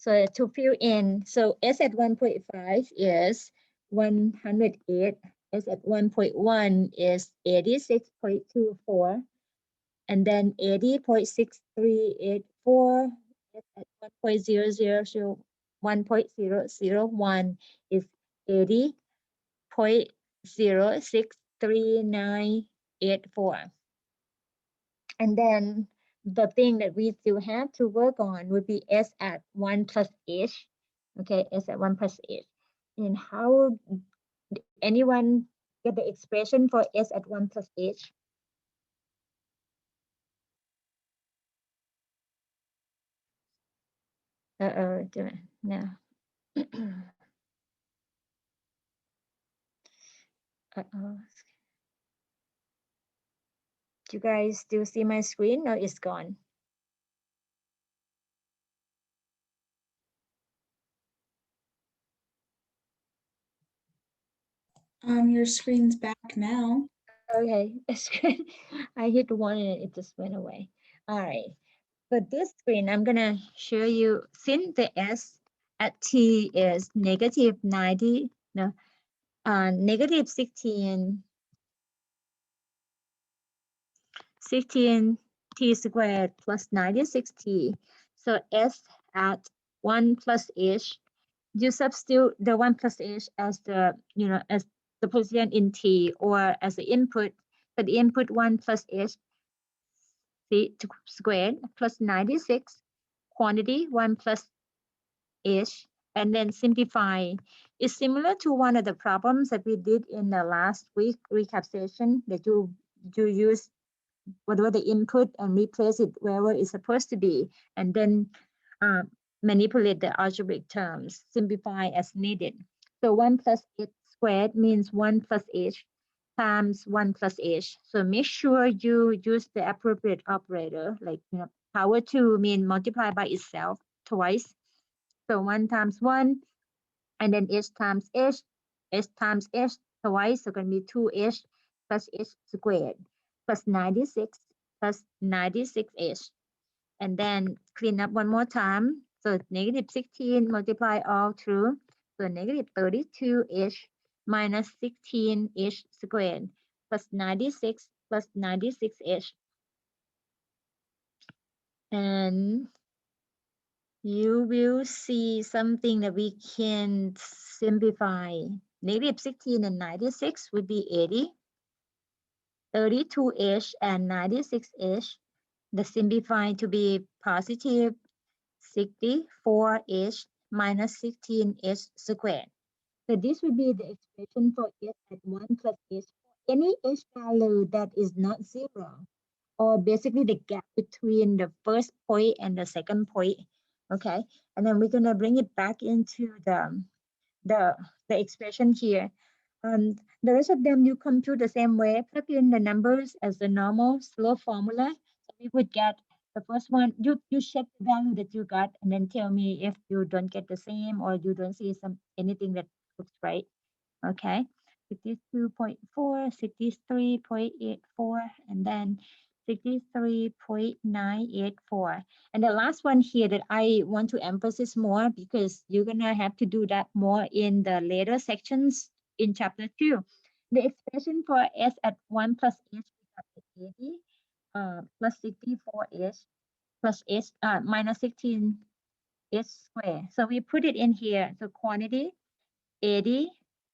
So to fill in, so S at 1.5 is 108. S at 1.1 is 86.24. And then 80.6384. S at 1.001 is 80.063984. And then the thing that we still have to work on would be S at 1 plus H. Okay, S at 1 plus H. And how anyone get the expression for S at 1 plus H? No. Do you guys still see my screen or it's gone? Your screen's back now. Okay, that's good. I hit one and it just went away. All right. For this screen, I'm gonna show you, since the S at T is negative 90, no, negative 16 T squared plus 96T. So S at 1 plus H, you substitute the 1 plus H as the, as the position in T or as the input. So the input 1 plus H T squared plus 96, quantity 1 plus H, and then simplify. It's similar to one of the problems that we did in the last week recap session, that you use whatever the input and replace it wherever it's supposed to be, and then manipulate the algebraic terms, simplify as needed. So 1 plus H squared means 1 plus H times 1 plus H. So make sure you use the appropriate operator, like power 2 mean multiply by itself twice. So 1 times 1, and then H times H times H twice, so going to be 2H plus H squared plus 96 plus 96H. And then clean up one more time. So negative 16 multiply all through. So negative 32H minus 16H squared plus 96 plus 96H. And you will see something that we can simplify. Negative 16 and 96 would be 80. 32H and 96H, the simplify to be positive 64H minus 16H squared. So this would be the expression for H at 1 plus H. Any H value that is not 0, or basically the gap between the first point and the second point. Okay, and then we're gonna bring it back into the expression here. The rest of them you compute the same way, plug in the numbers as the normal slope formula. So we would get the first one, you check the value that you got and then tell me if you don't get the same or you don't see anything that looks right. Okay, 62.4, 63.84, and then 63.984. And the last one here that I want to emphasize more, because you're gonna have to do that more in the later sections in chapter 2. The expression for S at 1 plus H is 80 plus 64H plus H minus 16H squared. So we put it in here. So quantity 80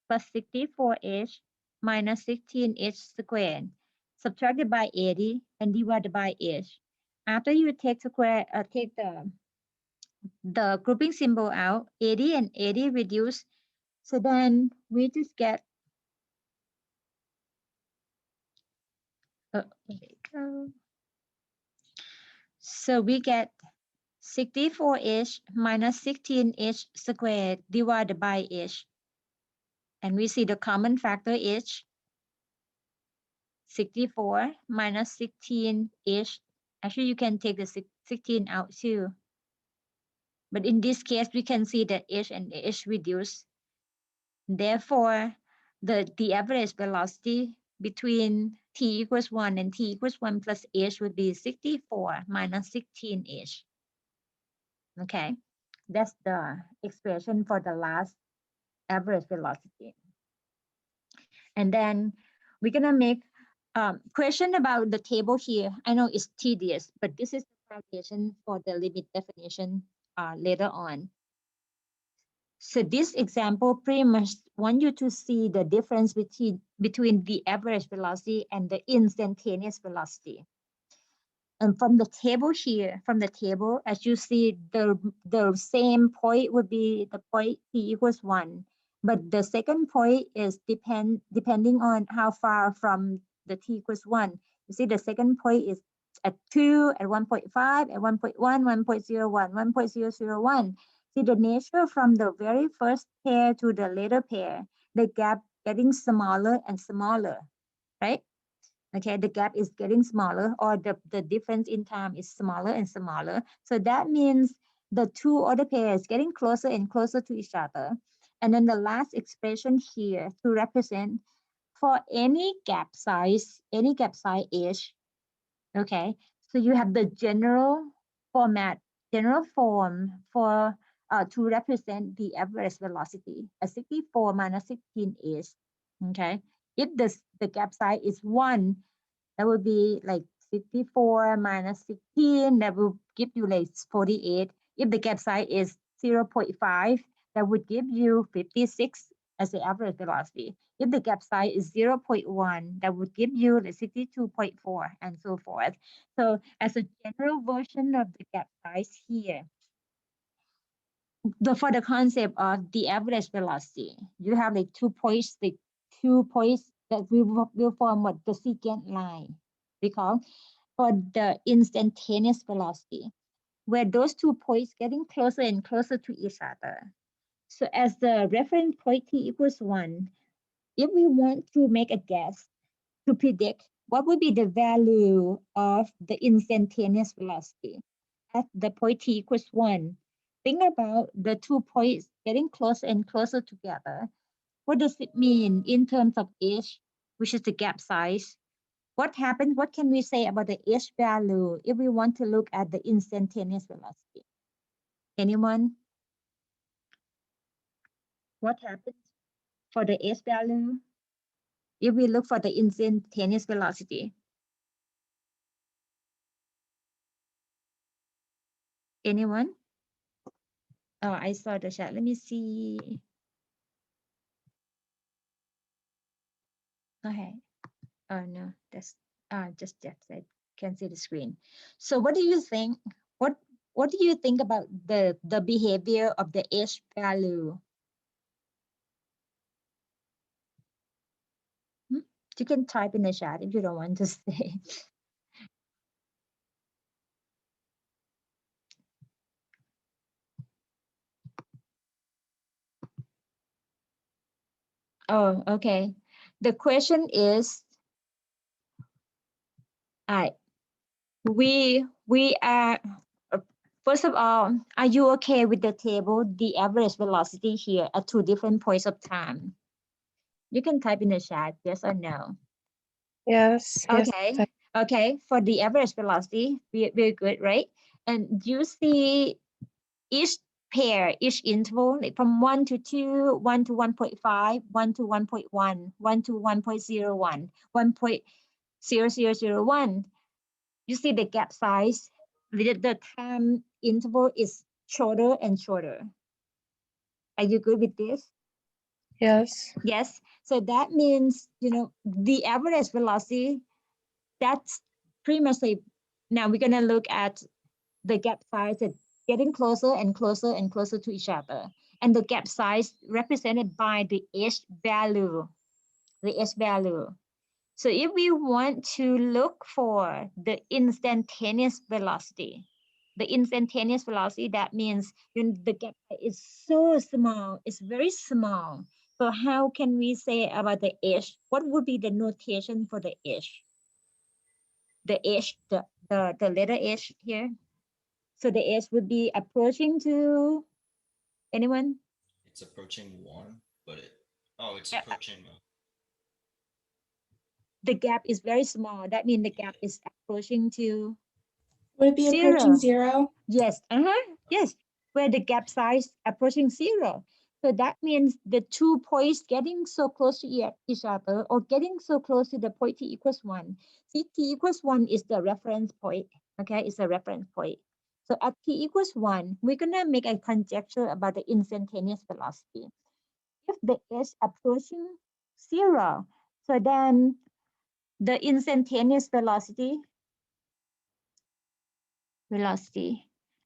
plus 64H minus 16H squared, subtracted by 80 and divided by H. After you take take the grouping symbol out, 80 and 80 reduce. So then we just get, so we get 64H minus 16H squared divided by H. And we see the common factor H, 64 minus 16H. Actually, you can take the 16 out too. But in this case, we can see that H and H reduce. Therefore, the average velocity between t equals 1 and t equals 1 plus H would be 64 minus 16H. Okay, That's the expression for the last average velocity. And then we're gonna make question about the table here. I know it's tedious, but this is the foundation for the limit definition later on. So this example pretty much want you to see the difference between the average velocity and the instantaneous velocity. And from the table here, as you see, the same point would be the point t equals 1. But the second point is depending on how far from the t equals 1. You see the second point is at 2, at 1.5, at 1.1, 1.01, 1.001. See the nature from the very first pair to the later pair, the gap getting smaller and smaller, right? Okay, the gap is getting smaller, or the difference in time is smaller and smaller. So that means the two other pairs getting closer and closer to each other. And then the last expression here to represent for any gap size h. Okay, so you have the general form for to represent the average velocity, a 64 minus 16 is. Okay, if the gap size is 1, that would be like 64 minus 16, that will give you like 48. If the gap size is 0.5, that would give you 56 as the average velocity. If the gap size is 0.1, that would give you like 62.4 and so forth. So as a general version of the gap size here, for the concept of the average velocity, you have like 2 points, that will form what the secant line. Because for the instantaneous velocity, where those 2 points getting closer and closer to each other. So as the reference point t equals 1, if we want to make a guess to predict what would be the value of the instantaneous velocity at the point t equals 1, think about the 2 points getting closer and closer together. What does it mean in terms of h, which is the gap size? What happens? What can we say about the h value if we want to look at the instantaneous velocity? Anyone? What happens for the h value if we look for the instantaneous velocity? Anyone? Oh, I saw the chat. Let me see. Go ahead. Oh no, that's just Jeff said can see the screen. So what do you think? What do you think about the behavior of the h value? You can type in the chat if you don't want to say. Oh, okay. The question is, we are, first of all, are you okay with the table, the average velocity here at 2 different points of time? You can type in the chat, yes or no. Yes. Okay. Yes. Okay. For the average velocity, we're good, right? And you see each pair, each interval, like from 1 to 2, 1 to 1.5, 1 to 1.1, 1 to 1.01, 1.0001. You see the gap size, the time interval is shorter and shorter. Are you good with this? Yes. Yes. So that means, the average velocity, that's pretty much like, now we're going to look at the gap size that's getting closer and closer and closer to each other. And the gap size represented by the h value, So if we want to look for the instantaneous velocity, that means the gap is so small, it's very small. So how can we say about the h? What would be the notation for the h? The h, the letter h here. So the h would be approaching to anyone? It's approaching 1, but it's approaching. The gap is very small. That means the gap is approaching to Would it be approaching 0? Yes. Yes. where the gap size approaching 0. So that means the 2 points getting so close to each other or getting so close to the point t equals 1. See, t equals 1 is the reference point, okay? It's a reference point. So at t equals 1, we're gonna make a conjecture about the instantaneous velocity. If the h approaching 0, so then the instantaneous velocity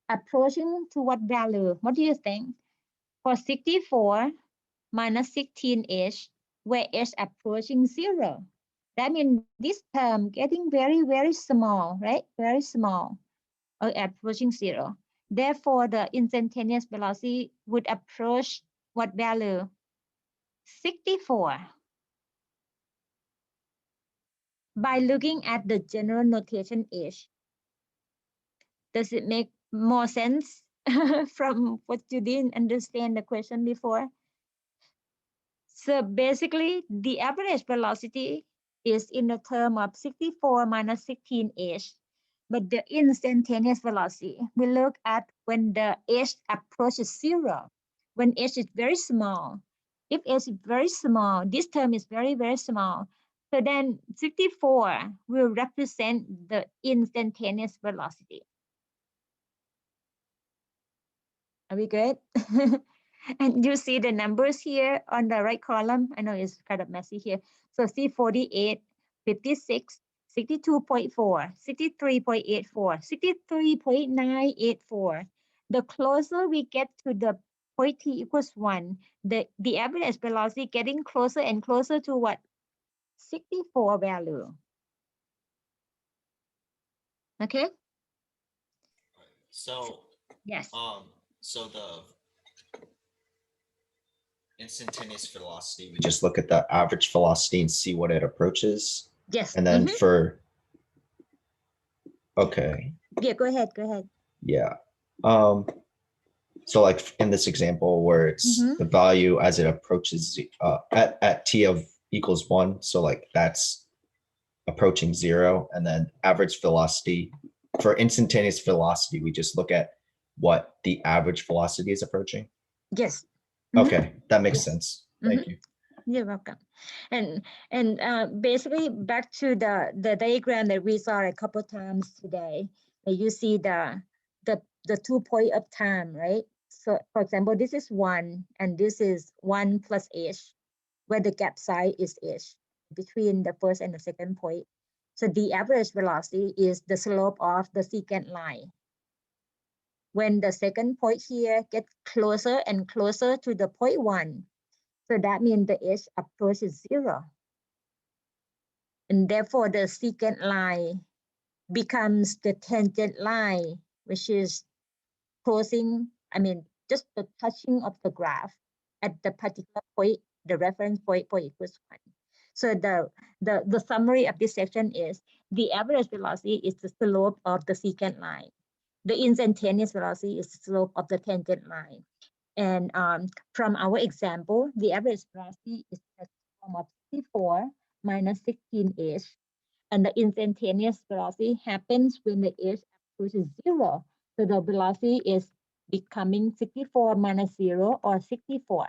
approaching to what value? What do you think? For 64 minus 16h, where h approaching 0. That means this term getting very, very small, right? Very small, or approaching 0. Therefore, the instantaneous velocity would approach what value? 64. By looking at the general notation h, does it make more sense from what you didn't understand the question before? So basically, the average velocity is in the term of 64 minus 16h, but the instantaneous velocity, we look at when the h approaches 0, when h is very small. If h is very small, this term is very, very small. So then 64 will represent the instantaneous velocity. Are we good? And you see the numbers here on the right column. I know it's kind of messy here. So C48, 56, 62.4, 63.84, 63.984. The closer we get to the point t equals 1, the average velocity getting closer and closer to what? 64 value. Okay? So, Yes. so the instantaneous velocity, we just look at the average velocity and see what it approaches. Yes. And then for, okay, Yeah, go ahead. Go ahead. yeah. So like in this example where it's the value as it approaches at t of equals 1, so like that's approaching 0, and then average velocity for instantaneous velocity, we just look at what the average velocity is approaching. Yes. Okay, that makes sense. Thank you. You're welcome. And basically back to the diagram that we saw a couple times today. You see the 2 point of time, right? So for example, this is 1 and this is 1 plus h, where the gap size is h between the first and the second point. So the average velocity is the slope of the secant line. When the second point here gets closer and closer to the point 1, so that means the h approaches 0. And therefore, the secant line becomes the tangent line, which is crossing, just the touching of the graph at the particular point, the reference point equals 1. So the summary of this section is the average velocity is the slope of the secant line. The instantaneous velocity is the slope of the tangent line. And from our example, the average velocity is the sum of 64 minus 16h. And the instantaneous velocity happens when the h approaches 0. So the velocity is becoming 64 minus 0 or 64.